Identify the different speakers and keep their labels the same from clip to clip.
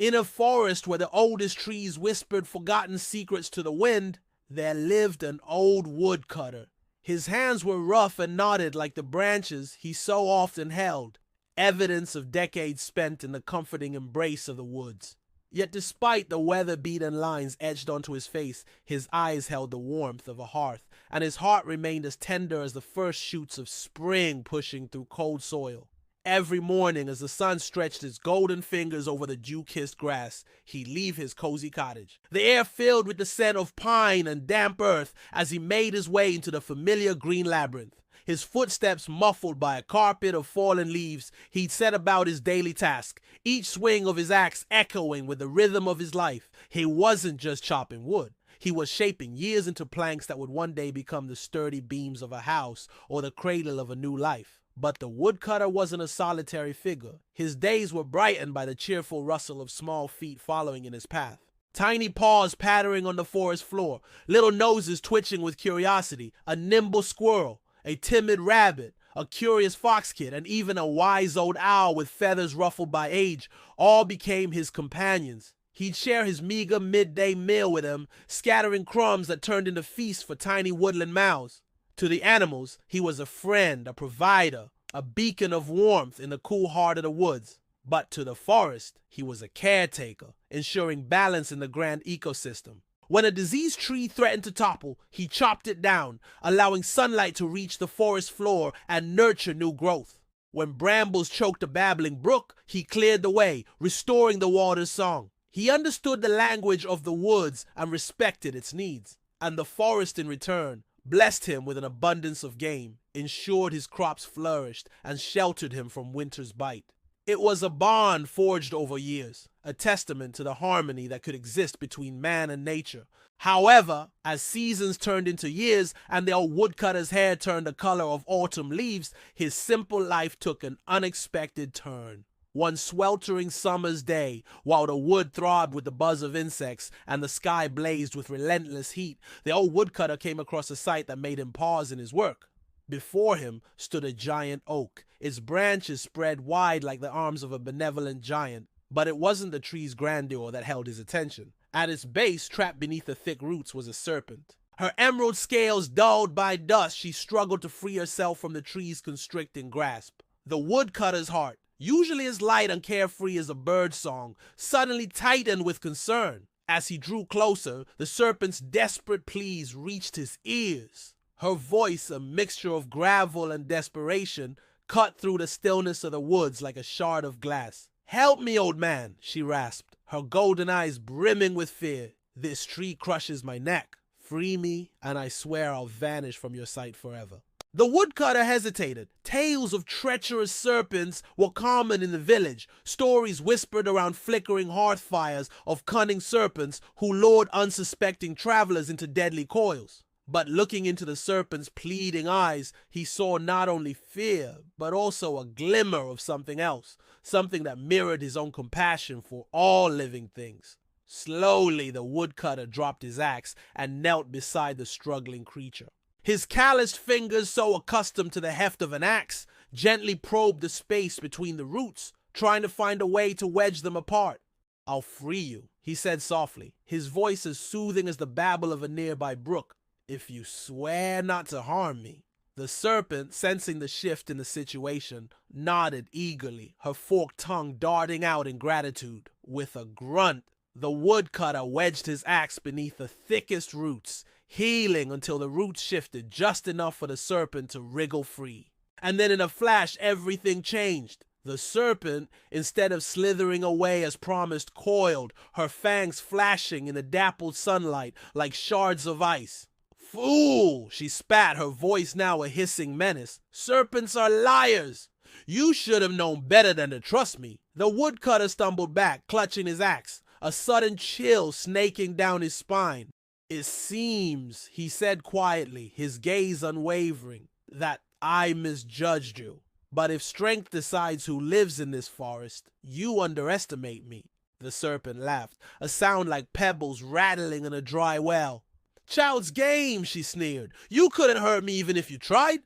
Speaker 1: In a forest where the oldest trees whispered forgotten secrets to the wind, there lived an old woodcutter. His hands were rough and knotted like the branches he so often held, evidence of decades spent in the comforting embrace of the woods. Yet despite the weather-beaten lines etched onto his face, his eyes held the warmth of a hearth, and his heart remained as tender as the first shoots of spring pushing through cold soil. Every morning, as the sun stretched his golden fingers over the dew-kissed grass, he'd leave his cozy cottage, the air filled with the scent of pine and damp earth as he made his way into the familiar green labyrinth. His footsteps muffled by a carpet of fallen leaves, he'd set about his daily task, each swing of his axe echoing with the rhythm of his life. He wasn't just chopping wood. He was shaping years into planks that would one day become the sturdy beams of a house or the cradle of a new life. But the woodcutter wasn't a solitary figure. His days were brightened by the cheerful rustle of small feet following in his path. Tiny paws pattering on the forest floor, little noses twitching with curiosity, a nimble squirrel, a timid rabbit, a curious fox kid, and even a wise old owl with feathers ruffled by age, all became his companions. He'd share his meager midday meal with them, scattering crumbs that turned into feasts for tiny woodland mouths. To the animals, he was a friend, a provider, a beacon of warmth in the cool heart of the woods. But to the forest, he was a caretaker, ensuring balance in the grand ecosystem. When a diseased tree threatened to topple, he chopped it down, allowing sunlight to reach the forest floor and nurture new growth. When brambles choked a babbling brook, he cleared the way, restoring the water's song. He understood the language of the woods and respected its needs. And the forest in return blessed him with an abundance of game, ensured his crops flourished, and sheltered him from winter's bite. It was a bond forged over years, a testament to the harmony that could exist between man and nature. However, as seasons turned into years and the old woodcutter's hair turned the color of autumn leaves, his simple life took an unexpected turn. One sweltering summer's day, while the wood throbbed with the buzz of insects and the sky blazed with relentless heat, the old woodcutter came across a sight that made him pause in his work. Before him stood a giant oak, its branches spread wide like the arms of a benevolent giant. But it wasn't the tree's grandeur that held his attention. At its base, trapped beneath the thick roots, was a serpent. Her emerald scales dulled by dust, she struggled to free herself from the tree's constricting grasp. The woodcutter's heart, usually as light and carefree as a bird's song, suddenly tightened with concern. As he drew closer, the serpent's desperate pleas reached his ears. Her voice, a mixture of gravel and desperation, cut through the stillness of the woods like a shard of glass. "Help me, old man," she rasped, her golden eyes brimming with fear. "This tree crushes my neck. Free me, and I swear I'll vanish from your sight forever." The woodcutter hesitated. Tales of treacherous serpents were common in the village, stories whispered around flickering hearth fires of cunning serpents who lured unsuspecting travelers into deadly coils. But looking into the serpent's pleading eyes, he saw not only fear, but also a glimmer of something else, something that mirrored his own compassion for all living things. Slowly, the woodcutter dropped his axe and knelt beside the struggling creature. His calloused fingers, so accustomed to the heft of an axe, gently probed the space between the roots, trying to find a way to wedge them apart. "I'll free you," he said softly, his voice as soothing as the babble of a nearby brook, "if you swear not to harm me." The serpent, sensing the shift in the situation, nodded eagerly, her forked tongue darting out in gratitude. With a grunt, the woodcutter wedged his axe beneath the thickest roots, healing until the roots shifted just enough for the serpent to wriggle free. And then in a flash, everything changed. The serpent, instead of slithering away as promised, coiled, her fangs flashing in the dappled sunlight like shards of ice. "Fool!" she spat, her voice now a hissing menace. "Serpents are liars! You should have known better than to trust me." The woodcutter stumbled back, clutching his axe, a sudden chill snaking down his spine. "It seems," he said quietly, his gaze unwavering, "that I misjudged you. But if strength decides who lives in this forest, you underestimate me." The serpent laughed, a sound like pebbles rattling in a dry well. "Child's game," she sneered. "You couldn't hurt me even if you tried."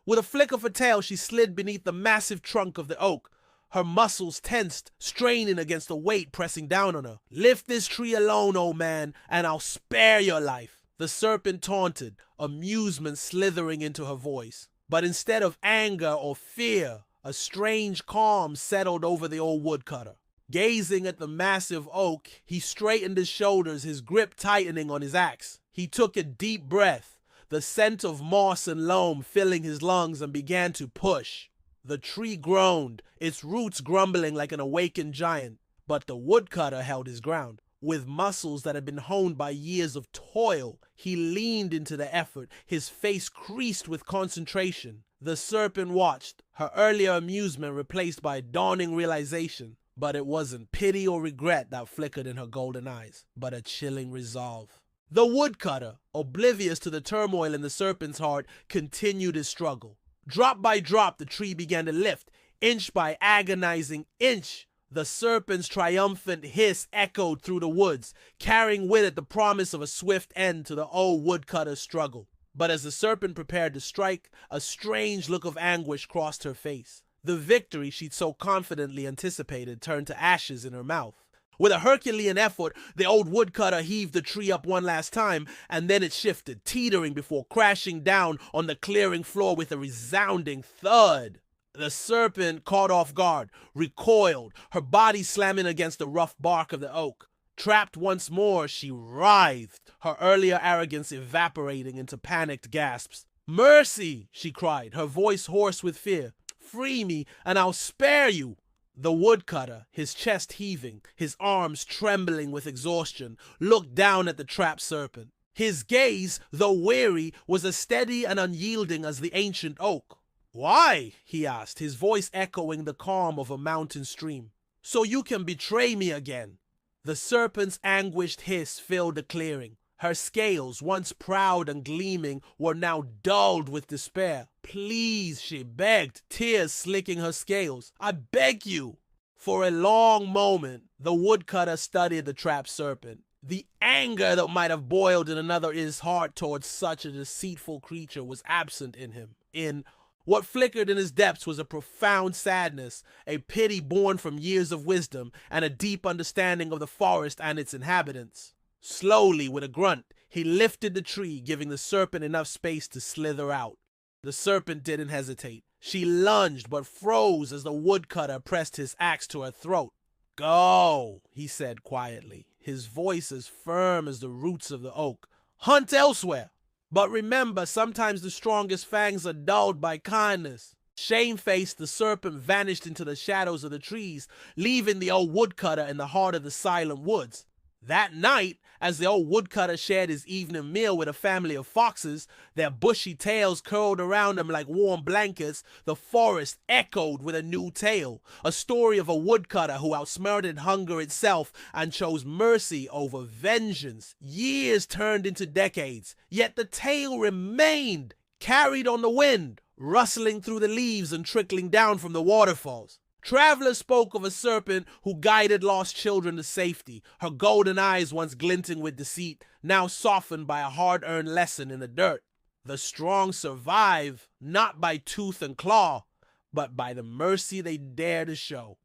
Speaker 1: With a flick of her tail, she slid beneath the massive trunk of the oak. her muscles tensed, straining against the weight pressing down on her. "Lift this tree alone, old man, and I'll spare your life," the serpent taunted, amusement slithering into her voice. But instead of anger or fear, a strange calm settled over the old woodcutter. Gazing at the massive oak, he straightened his shoulders, his grip tightening on his axe. He took a deep breath, the scent of moss and loam filling his lungs, and began to push. The tree groaned, its roots grumbling like an awakened giant, but the woodcutter held his ground. With muscles that had been honed by years of toil, he leaned into the effort, his face creased with concentration. The serpent watched, her earlier amusement replaced by a dawning realization. But it wasn't pity or regret that flickered in her golden eyes, but a chilling resolve. The woodcutter, oblivious to the turmoil in the serpent's heart, continued his struggle. Drop by drop, the tree began to lift, inch by agonizing inch. The serpent's triumphant hiss echoed through the woods, carrying with it the promise of a swift end to the old woodcutter's struggle. But as the serpent prepared to strike, a strange look of anguish crossed her face. The victory she'd so confidently anticipated turned to ashes in her mouth. With a Herculean effort, the old woodcutter heaved the tree up one last time, and then it shifted, teetering before crashing down on the clearing floor with a resounding thud. The serpent, caught off guard, recoiled, her body slamming against the rough bark of the oak. Trapped once more, she writhed, her earlier arrogance evaporating into panicked gasps. "Mercy!" she cried, her voice hoarse with fear. "Free me, and I'll spare you." The woodcutter, his chest heaving, his arms trembling with exhaustion, looked down at the trapped serpent. His gaze, though weary, was as steady and unyielding as the ancient oak. "Why?" he asked, his voice echoing the calm of a mountain stream. "So you can betray me again." The serpent's anguished hiss filled the clearing. Her scales, once proud and gleaming, were now dulled with despair. "Please," she begged, tears slicking her scales. "I beg you." For a long moment, the woodcutter studied the trapped serpent. The anger that might have boiled in another's heart towards such a deceitful creature was absent in him. What flickered in his depths was a profound sadness, a pity born from years of wisdom, and a deep understanding of the forest and its inhabitants. Slowly, with a grunt, he lifted the tree, giving the serpent enough space to slither out. The serpent didn't hesitate. She lunged, but froze as the woodcutter pressed his axe to her throat. "Go," he said quietly, his voice as firm as the roots of the oak. "Hunt elsewhere. But remember, sometimes the strongest fangs are dulled by kindness." Shamefaced, the serpent vanished into the shadows of the trees, leaving the old woodcutter in the heart of the silent woods. That night, as the old woodcutter shared his evening meal with a family of foxes, their bushy tails curled around him like warm blankets, the forest echoed with a new tale, a story of a woodcutter who outsmarted hunger itself and chose mercy over vengeance. Years turned into decades, yet the tale remained, carried on the wind, rustling through the leaves and trickling down from the waterfalls. Travelers spoke of a serpent who guided lost children to safety, her golden eyes once glinting with deceit, now softened by a hard-earned lesson in the dirt. The strong survive, not by tooth and claw, but by the mercy they dare to show.